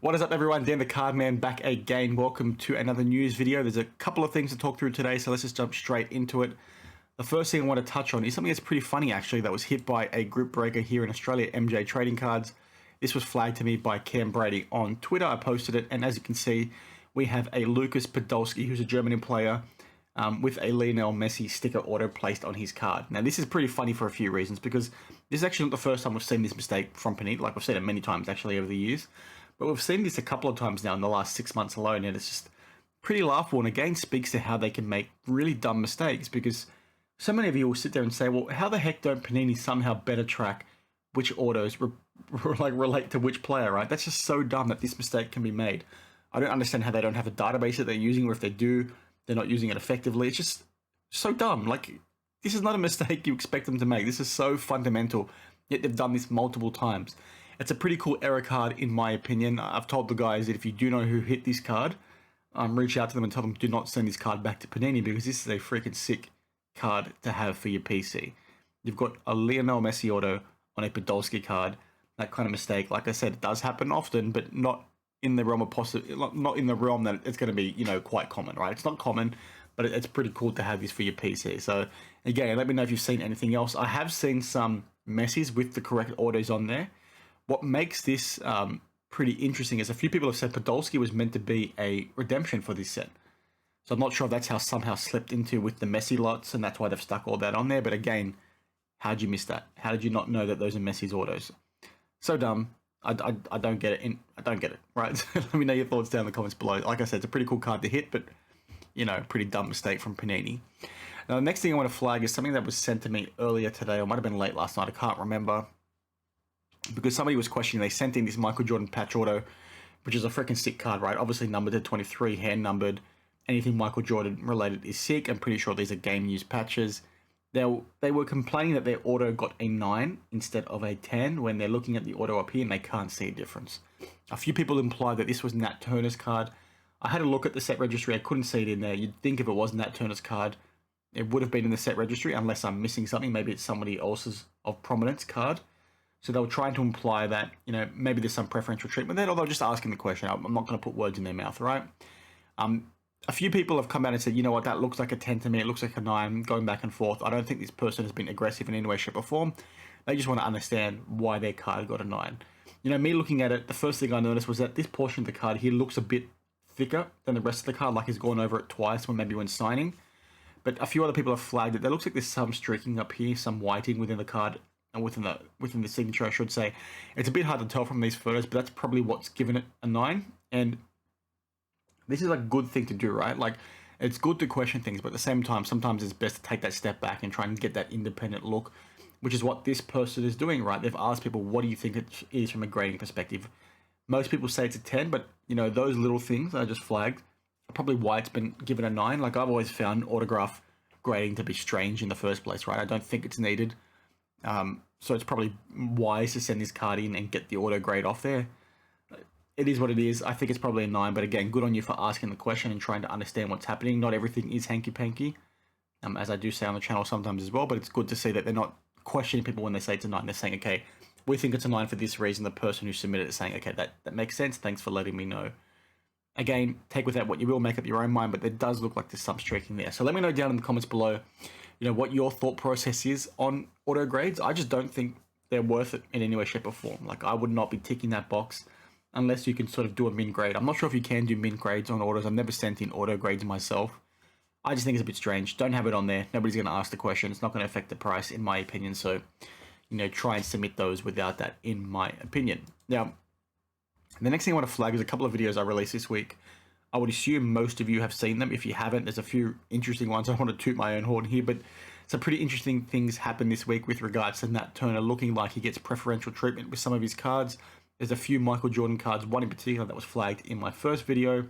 What is up, everyone? Dan the Card Man back again. Welcome to another news video. There's a couple of things to talk through today, so let's just jump straight into it. The first thing I want to touch on is something that's pretty funny, actually, that was hit by a group breaker here in Australia, MJ Trading Cards. This was flagged to me by Cam Brady on Twitter. I posted it, and as you can see, we have a Lucas Podolski, who's a German player, with a Lionel Messi sticker auto placed on his card. Now, this is pretty funny for a few reasons, because this is actually not the first time we've seen this mistake from Panini. Like, we've seen it many times, actually, over the years. But we've seen this a couple of times now in the last 6 months alone, and it's just pretty laughable, and again speaks to how they can make really dumb mistakes, because so many of you will sit there and say, well, how the heck don't Panini somehow better track which autos relate to which player, right? That's just so dumb that this mistake can be made. I don't understand how they don't have a database that they're using, or if they do, they're not using it effectively. It's just so dumb. Like, this is not a mistake you expect them to make. This is so fundamental, yet they've done this multiple times. It's a pretty cool error card, in my opinion. I've told the guys that if you do know who hit this card, reach out to them and tell them do not send this card back to Panini, because this is a freaking sick card to have for your PC. You've got a Lionel Messi auto on a Podolski card. That kind of mistake, like I said, it does happen often, but not in the realm of not in the realm that it's going to be, quite common, right? It's not common, but it's pretty cool to have this for your PC. So again, let me know if you've seen anything else. I have seen some Messis with the correct autos on there. What makes this pretty interesting is a few people have said Podolski was meant to be a redemption for this set. So I'm not sure if that's how somehow slipped into with the Messi lots, and that's why they've stuck all that on there. But again, how'd you miss that? How did you not know that those are Messi's autos? So dumb. I don't get it. I don't get it, right? Let me know your thoughts down in the comments below. Like I said, it's a pretty cool card to hit, but, pretty dumb mistake from Panini. Now, the next thing I want to flag is something that was sent to me earlier today, or might have been late last night. I can't remember. Because somebody was questioning, they sent in this Michael Jordan patch auto, which is a freaking sick card, right? Obviously numbered to 23, hand numbered. Anything Michael Jordan related is sick. I'm pretty sure these are game used patches. They were complaining that their auto got a 9 instead of a 10 when they're looking at the auto up here and they can't see a difference. A few people implied that this was Nat Turner's card. I had a look at the set registry. I couldn't see it in there. You'd think if it was Nat Turner's card, it would have been in the set registry, unless I'm missing something. Maybe it's somebody else's of prominence card. So they were trying to imply that, maybe there's some preferential treatment there, although just asking the question. I'm not going to put words in their mouth, right? A few people have come out and said, you know what, that looks like a 10 to me, it looks like a 9, going back and forth. I don't think this person has been aggressive in any way, shape, or form. They just want to understand why their card got a 9. Me looking at it, the first thing I noticed was that this portion of the card here looks a bit thicker than the rest of the card, like he's gone over it twice, maybe when signing. But a few other people have flagged it. There looks like there's some streaking up here, some whiting within the card, and within the signature, I should say. It's a bit hard to tell from these photos, but that's probably what's given it a 9. And this is a good thing to do, right? Like, it's good to question things, but at the same time, sometimes it's best to take that step back and try and get that independent look, which is what this person is doing, right? They've asked people, what do you think it is from a grading perspective? Most people say it's a 10, but, those little things I just flagged are probably why it's been given a 9. Like, I've always found autograph grading to be strange in the first place, right? I don't think it's needed. So it's probably wise to send this card in and get the auto grade off there. It is what it is. I think it's probably a 9, but again, good on you for asking the question and trying to understand what's happening. Not everything is hanky-panky, as I do say on the channel sometimes as well, but it's good to see that they're not questioning people when they say it's a 9. They're saying, okay, we think it's a 9 for this reason. The person who submitted it is saying, okay, that makes sense. Thanks for letting me know. Again, take with that what you will, make up your own mind, but there does look like there's some streaking there. So let me know down in the comments below, what your thought process is on auto grades. I just don't think they're worth it in any way, shape, or form. Like, I would not be ticking that box unless you can sort of do a min grade. I'm not sure if you can do min grades on autos. I've never sent in auto grades myself. I just think it's a bit strange. Don't have it on there. Nobody's going to ask the question. It's not going to affect the price, in my opinion. So, try and submit those without that, in my opinion. Now, the next thing I want to flag is a couple of videos I released this week. I would assume most of you have seen them. If you haven't, there's a few interesting ones. I don't want to toot my own horn here, but some pretty interesting things happened this week with regards to Nat Turner looking like he gets preferential treatment with some of his cards. There's a few Michael Jordan cards, one in particular that was flagged in my first video.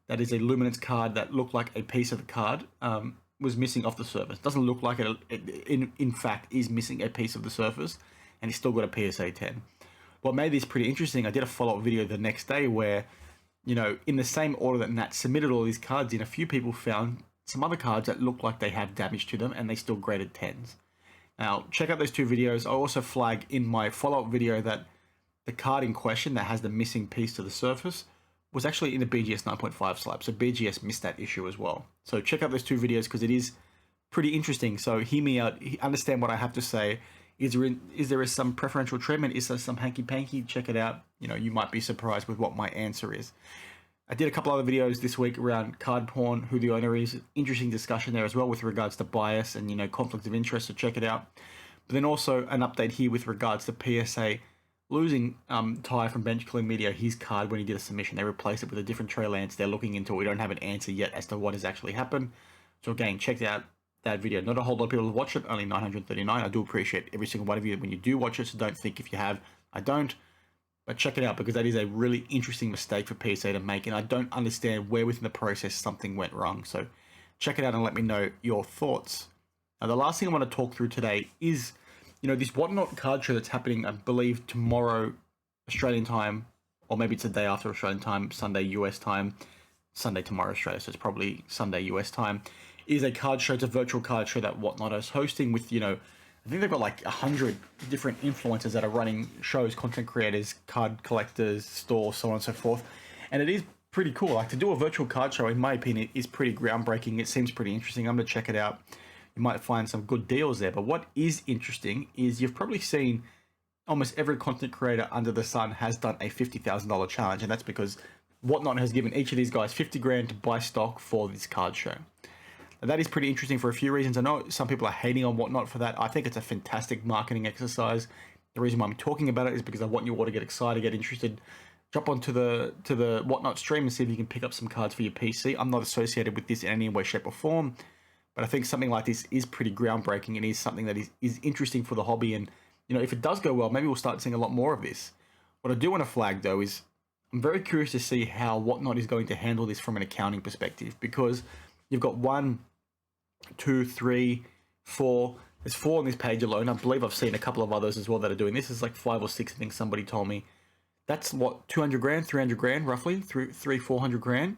That is a Luminance card that looked like a piece of the card was missing off the surface. Doesn't look like it, in fact, is missing a piece of the surface, and it's still got a PSA 10. What made this pretty interesting, I did a follow-up video the next day where, in the same order that Nat submitted all these cards in, a few people found some other cards that look like they have damage to them, and they still graded 10s. Now, check out those two videos. I also flag in my follow-up video that the card in question that has the missing piece to the surface was actually in the BGS 9.5 slab. So BGS missed that issue as well. So check out those two videos because it is pretty interesting. So hear me out, understand what I have to say. Is there some preferential treatment? Is there some hanky-panky? Check it out. You know, you might be surprised with what my answer is. I did a couple other videos this week around card porn, who the owner is. Interesting discussion there as well with regards to bias and, you know, conflict of interest, so check it out. But then also an update here with regards to PSA losing Ty from Bench Killing Media his card when he did a submission. They replaced it with a different Trey Lance. They're looking into it. We don't have an answer yet as to what has actually happened. So again, check out that video. Not a whole lot of people have watched it, only 939. I do appreciate every single one of you when you do watch it, so don't think if you have, I don't. But check it out because that is a really interesting mistake for PSA to make, and I don't understand where within the process something went wrong. So check it out and let me know your thoughts. Now, the last thing I want to talk through today is, you know, this Whatnot card show that's happening, I believe, tomorrow Australian time, or maybe it's the day after Australian time, Sunday US time, Sunday tomorrow Australia, so it's probably Sunday US time, is a card show. It's a virtual card show that Whatnot is hosting with, you know, I think they've got like 100 different influencers that are running shows, content creators, card collectors, stores, so on and so forth. And it is pretty cool. Like, to do a virtual card show, in my opinion, is pretty groundbreaking. It seems pretty interesting. I'm going to check it out. You might find some good deals there. But what is interesting is you've probably seen almost every content creator under the sun has done a $50,000 challenge. And that's because Whatnot has given each of these guys 50 grand to buy stock for this card show. Now, that is pretty interesting for a few reasons. I know some people are hating on Whatnot for that. I think it's a fantastic marketing exercise. The reason why I'm talking about it is because I want you all to get excited, get interested. Jump onto the Whatnot stream and see if you can pick up some cards for your PC. I'm not associated with this in any way, shape, or form, but I think something like this is pretty groundbreaking and is something that is interesting for the hobby. And, you know, if it does go well, maybe we'll start seeing a lot more of this. What I do want to flag, though, is I'm very curious to see how Whatnot is going to handle this from an accounting perspective, because you've got 1, 2, 3, 4. There's 4 on this page alone. I believe I've seen a couple of others as well that are doing this. It's like 5 or 6, I think somebody told me. That's what, 200 grand, 300 grand, roughly, 400 grand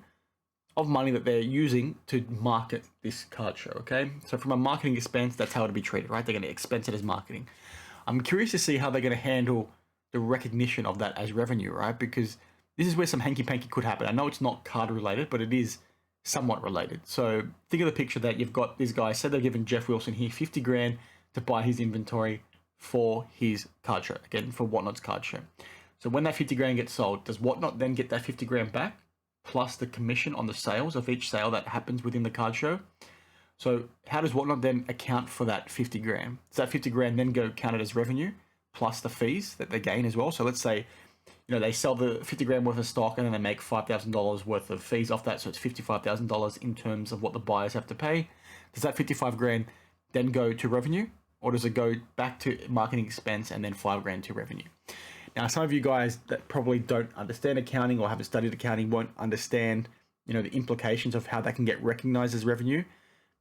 of money that they're using to market this card show, okay? So from a marketing expense, that's how it'll be treated, right? They're going to expense it as marketing. I'm curious to see how they're going to handle the recognition of that as revenue, right? Because this is where some hanky-panky could happen. I know it's not card related, but it is somewhat related. So think of the picture that you've got this guy, said they've given Jeff Wilson here 50 grand to buy his inventory for his card show, again, for Whatnot's card show. So when that 50 grand gets sold, does Whatnot then get that 50 grand back, plus the commission on the sales of each sale that happens within the card show? So how does Whatnot then account for that 50 grand? Does that 50 grand then go counted as revenue, plus the fees that they gain as well? So let's say, you know, they sell the 50 grand worth of stock and then they make $5,000 worth of fees off that. So it's $55,000 in terms of what the buyers have to pay. Does that 55 grand then go to revenue, or does it go back to marketing expense and then 5 grand to revenue? Now, some of you guys that probably don't understand accounting or haven't studied accounting won't understand, you know, the implications of how that can get recognized as revenue.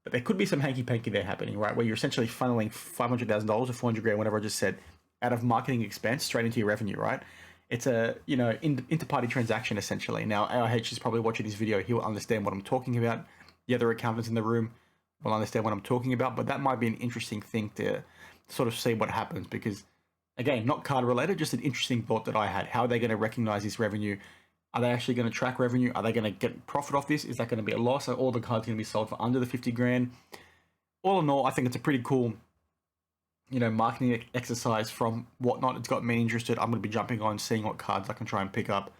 But there could be some hanky-panky there happening, right? Where you're essentially funneling $500,000 or 400 grand, whatever I just said, out of marketing expense straight into your revenue, right? It's a, you know, inter-party transaction essentially. Now, AIH is probably watching this video. He will understand what I'm talking about. The other accountants in the room will understand what I'm talking about, but that might be an interesting thing to sort of see what happens, because again, not card related, just an interesting thought that I had. How are they going to recognize this revenue? Are they actually going to track revenue? Are they going to get profit off this? Is that going to be a loss? Are all the cards going to be sold for under the 50 grand? All in all, I think it's a pretty cool, you know, marketing exercise from Whatnot. It's got me interested. I'm going to be jumping on, seeing what cards I can try and pick up.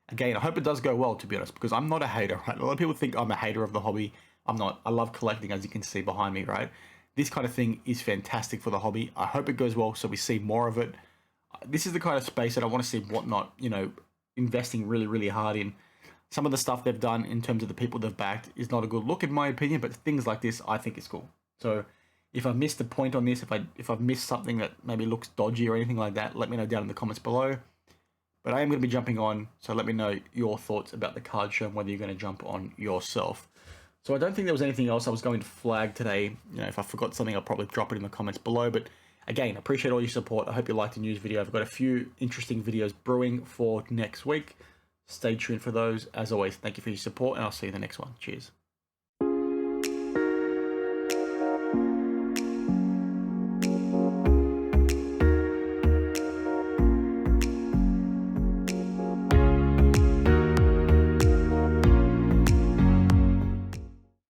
Again, I hope it does go well, to be honest, because I'm not a hater, right? A lot of people think I'm a hater of the hobby. I'm not. I love collecting, as you can see behind me, right? This kind of thing is fantastic for the hobby. I hope it goes well so we see more of it. This is the kind of space that I want to see Whatnot, you know, investing really, really hard in. Some of the stuff they've done in terms of the people they've backed is not a good look in my opinion, but things like this I think is cool. So if I've missed the point on this, if I've missed something that maybe looks dodgy or anything like that, let me know down in the comments below. But I am going to be jumping on, so let me know your thoughts about the card show and whether you're going to jump on yourself. So I don't think there was anything else I was going to flag today. You know, if I forgot something, I'll probably drop it in the comments below. But again, appreciate all your support. I hope you liked the news video. I've got a few interesting videos brewing for next week. Stay tuned for those. As always, thank you for your support, and I'll see you in the next one. Cheers.